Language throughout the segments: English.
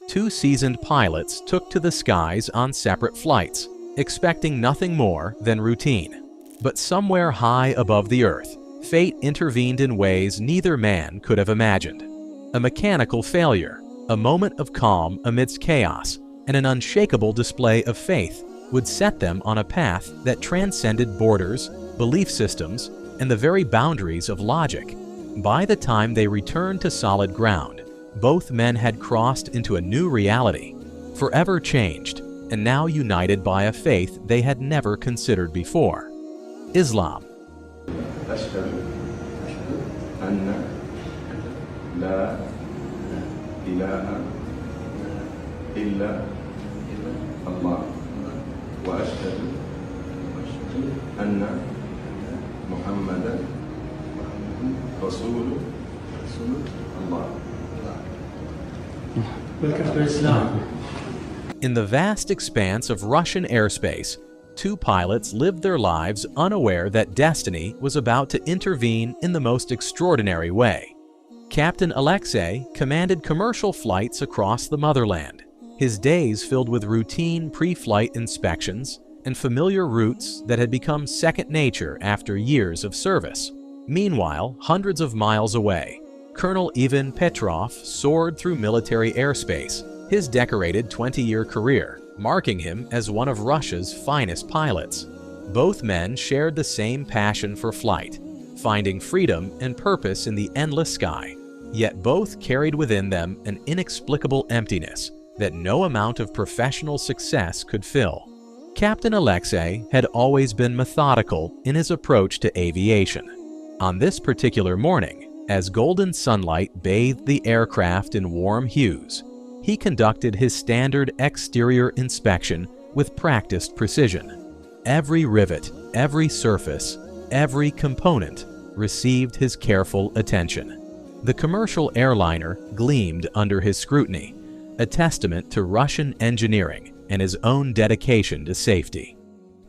two seasoned pilots took to the skies on separate flights, expecting nothing more than routine. But somewhere high above the Earth, fate intervened in ways neither man could have imagined. A mechanical failure, a moment of calm amidst chaos, and an unshakable display of faith would set them on a path that transcended borders, belief systems, and the very boundaries of logic. By the time they returned to solid ground, both men had crossed into a new reality, forever changed, and now united by a faith they had never considered before: Islam. أشهد أن لا إله إلا الله وأشهد أن محمدا رسول الله. Welcome to Islam. In the vast expanse of Russian airspace, two pilots lived their lives unaware that destiny was about to intervene in the most extraordinary way. Captain Alexei commanded commercial flights across the motherland, his days filled with routine pre-flight inspections and familiar routes that had become second nature after years of service. Meanwhile, hundreds of miles away, Colonel Ivan Petrov soared through military airspace, his decorated 20-year career marking him as one of Russia's finest pilots. Both men shared the same passion for flight, finding freedom and purpose in the endless sky, yet both carried within them an inexplicable emptiness that no amount of professional success could fill. Captain Alexei had always been methodical in his approach to aviation. On this particular morning, as golden sunlight bathed the aircraft in warm hues, he conducted his standard exterior inspection with practiced precision. Every rivet, every surface, every component received his careful attention. The commercial airliner gleamed under his scrutiny, a testament to Russian engineering and his own dedication to safety.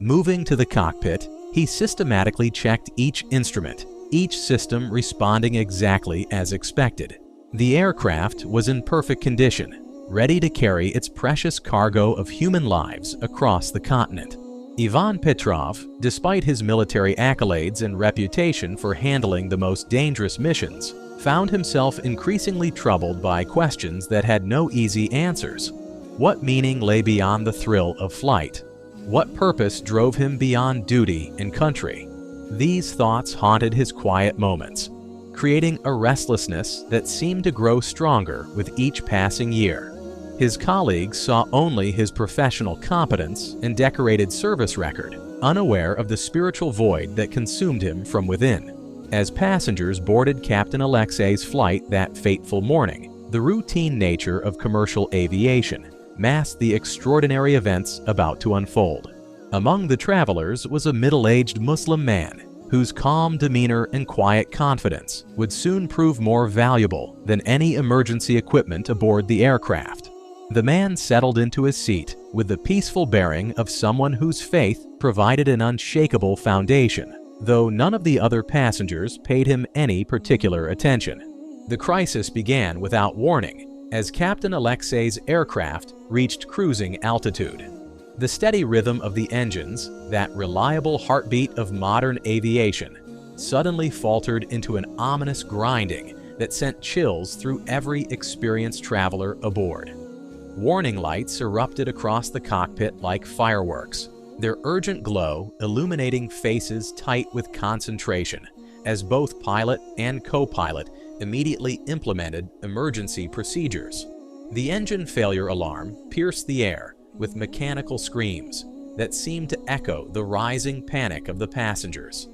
Moving to the cockpit, he systematically checked each instrument, each system responding exactly as expected. The aircraft was in perfect condition, ready to carry its precious cargo of human lives across the continent. Ivan Petrov, despite his military accolades and reputation for handling the most dangerous missions, found himself increasingly troubled by questions that had no easy answers. What meaning lay beyond the thrill of flight? What purpose drove him beyond duty and country? These thoughts haunted his quiet moments, creating a restlessness that seemed to grow stronger with each passing year. His colleagues saw only his professional competence and decorated service record, unaware of the spiritual void that consumed him from within. As passengers boarded Captain Alexei's flight that fateful morning, the routine nature of commercial aviation masked the extraordinary events about to unfold. Among the travelers was a middle-aged Muslim man whose calm demeanor and quiet confidence would soon prove more valuable than any emergency equipment aboard the aircraft. The man settled into his seat with the peaceful bearing of someone whose faith provided an unshakable foundation, though none of the other passengers paid him any particular attention. The crisis began without warning as Captain Alexei's aircraft reached cruising altitude. The steady rhythm of the engines, that reliable heartbeat of modern aviation, suddenly faltered into an ominous grinding that sent chills through every experienced traveler aboard. Warning lights erupted across the cockpit like fireworks, their urgent glow illuminating faces tight with concentration, as both pilot and co-pilot immediately implemented emergency procedures. The engine failure alarm pierced the air with mechanical screams that seemed to echo the rising panic of the passengers.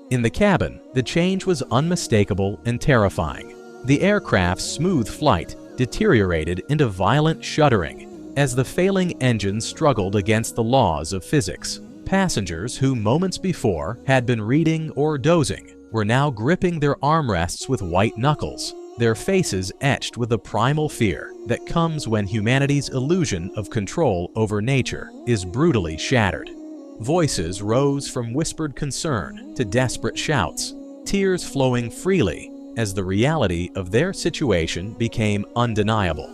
In the cabin, the change was unmistakable and terrifying. The aircraft's smooth flight deteriorated into violent shuddering as the failing engine struggled against the laws of physics. Passengers who moments before had been reading or dozing were now gripping their armrests with white knuckles, their faces etched with the primal fear that comes when humanity's illusion of control over nature is brutally shattered. Voices rose from whispered concern to desperate shouts, tears flowing freely as the reality of their situation became undeniable.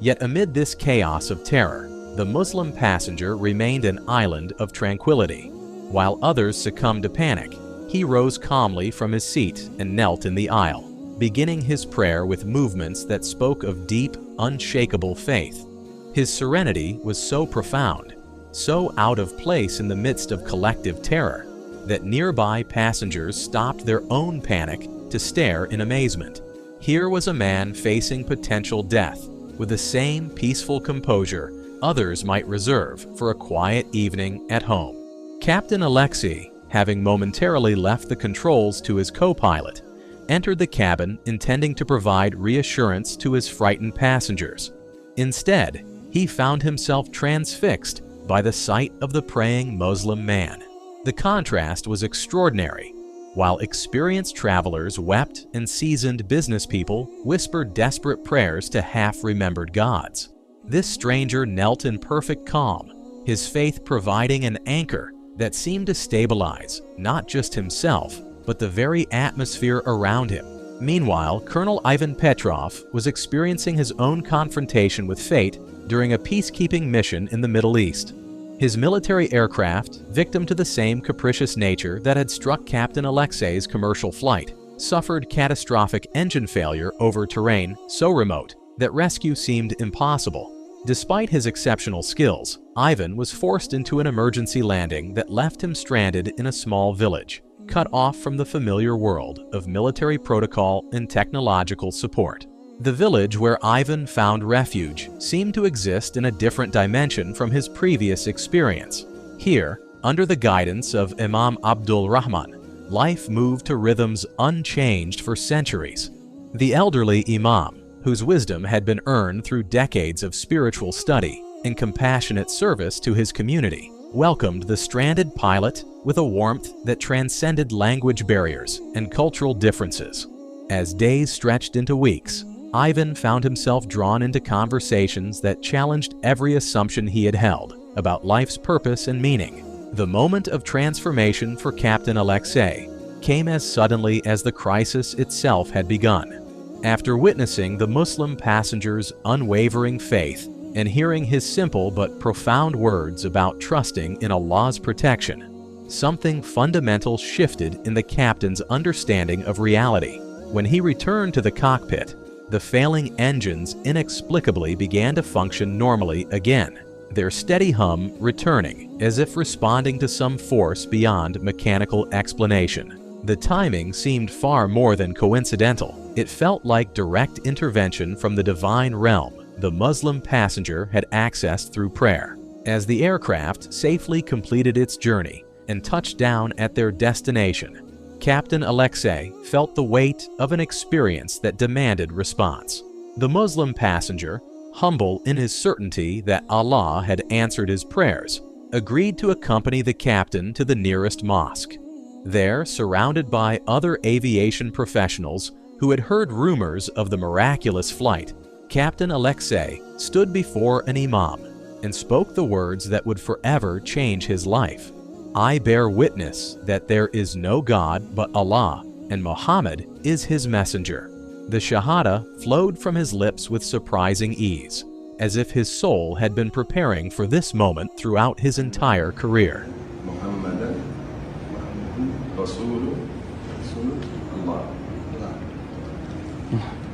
Yet amid this chaos of terror, the Muslim passenger remained an island of tranquility. While others succumbed to panic, he rose calmly from his seat and knelt in the aisle, beginning his prayer with movements that spoke of deep, unshakable faith. His serenity was so profound, so out of place in the midst of collective terror, that nearby passengers stopped their own panic to stare in amazement. Here was a man facing potential death with the same peaceful composure others might reserve for a quiet evening at home. Captain Alexei, having momentarily left the controls to his co-pilot, entered the cabin intending to provide reassurance to his frightened passengers. Instead, he found himself transfixed by the sight of the praying Muslim man. The contrast was extraordinary. While experienced travelers wept and seasoned business people whispered desperate prayers to half-remembered gods, this stranger knelt in perfect calm, his faith providing an anchor that seemed to stabilize not just himself, but the very atmosphere around him. Meanwhile, Colonel Ivan Petrov was experiencing his own confrontation with fate during a peacekeeping mission in the Middle East. His military aircraft, victim to the same capricious nature that had struck Captain Alexei's commercial flight, suffered catastrophic engine failure over terrain so remote that rescue seemed impossible. Despite his exceptional skills, Ivan was forced into an emergency landing that left him stranded in a small village, cut off from the familiar world of military protocol and technological support. The village where Ivan found refuge seemed to exist in a different dimension from his previous experience. Here, under the guidance of Imam Abdul Rahman, life moved to rhythms unchanged for centuries. The elderly Imam, whose wisdom had been earned through decades of spiritual study and compassionate service to his community, welcomed the stranded pilot with a warmth that transcended language barriers and cultural differences. As days stretched into weeks, Ivan found himself drawn into conversations that challenged every assumption he had held about life's purpose and meaning. The moment of transformation for Captain Alexei came as suddenly as the crisis itself had begun. After witnessing the Muslim passenger's unwavering faith and hearing his simple but profound words about trusting in Allah's protection, something fundamental shifted in the captain's understanding of reality. When he returned to the cockpit, the failing engines inexplicably began to function normally again, their steady hum returning as if responding to some force beyond mechanical explanation. The timing seemed far more than coincidental. It felt like direct intervention from the divine realm the Muslim passenger had accessed through prayer. As the aircraft safely completed its journey and touched down at their destination, Captain Alexei felt the weight of an experience that demanded response. The Muslim passenger, humble in his certainty that Allah had answered his prayers, agreed to accompany the captain to the nearest mosque. There, surrounded by other aviation professionals who had heard rumors of the miraculous flight, Captain Alexei stood before an imam and spoke the words that would forever change his life. "I bear witness that there is no God but Allah, and Muhammad is his messenger." The Shahada flowed from his lips with surprising ease, as if his soul had been preparing for this moment throughout his entire career.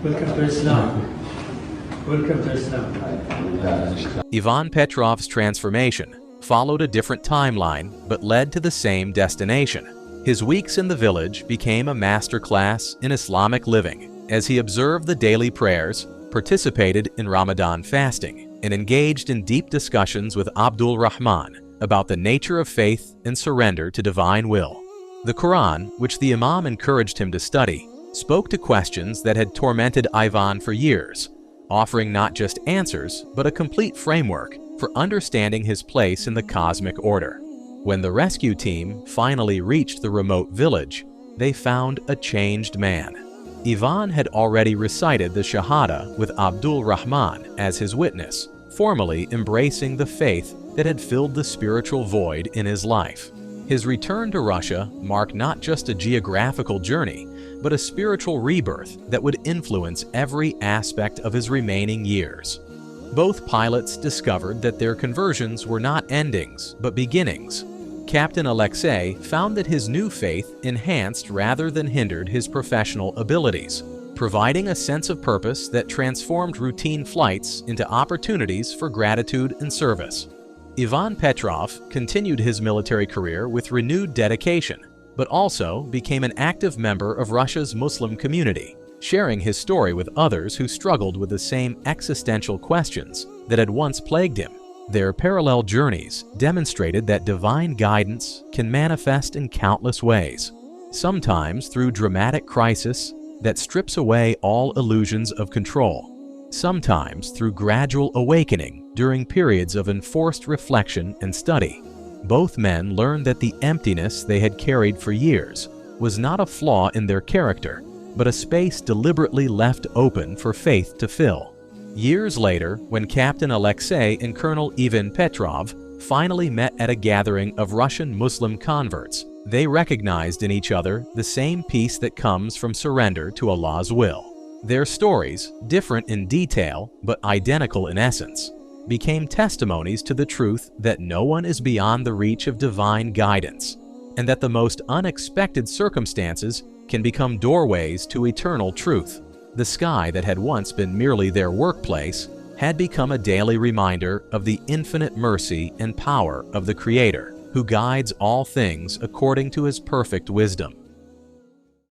Welcome to Islam. Welcome to Islam. Ivan Petrov's transformation followed a different timeline but led to the same destination. His weeks in the village became a masterclass in Islamic living as he observed the daily prayers, participated in Ramadan fasting, and engaged in deep discussions with Abdul Rahman about the nature of faith and surrender to divine will. The Quran, which the Imam encouraged him to study, spoke to questions that had tormented Ivan for years, offering not just answers, but a complete framework for understanding his place in the cosmic order. When the rescue team finally reached the remote village, they found a changed man. Ivan had already recited the Shahada with Abdul Rahman as his witness, formally embracing the faith that had filled the spiritual void in his life. His return to Russia marked not just a geographical journey, but a spiritual rebirth that would influence every aspect of his remaining years. Both pilots discovered that their conversions were not endings, but beginnings. Captain Alexei found that his new faith enhanced rather than hindered his professional abilities, providing a sense of purpose that transformed routine flights into opportunities for gratitude and service. Ivan Petrov continued his military career with renewed dedication, but also became an active member of Russia's Muslim community, sharing his story with others who struggled with the same existential questions that had once plagued him. Their parallel journeys demonstrated that divine guidance can manifest in countless ways, sometimes through dramatic crisis that strips away all illusions of control, sometimes through gradual awakening during periods of enforced reflection and study. Both men learned that the emptiness they had carried for years was not a flaw in their character, but a space deliberately left open for faith to fill. Years later, when Captain Alexei and Colonel Ivan Petrov finally met at a gathering of Russian Muslim converts, they recognized in each other the same peace that comes from surrender to Allah's will. Their stories, different in detail but identical in essence, became testimonies to the truth that no one is beyond the reach of divine guidance, and that the most unexpected circumstances can become doorways to eternal truth. The sky that had once been merely their workplace had become a daily reminder of the infinite mercy and power of the Creator, who guides all things according to His perfect wisdom.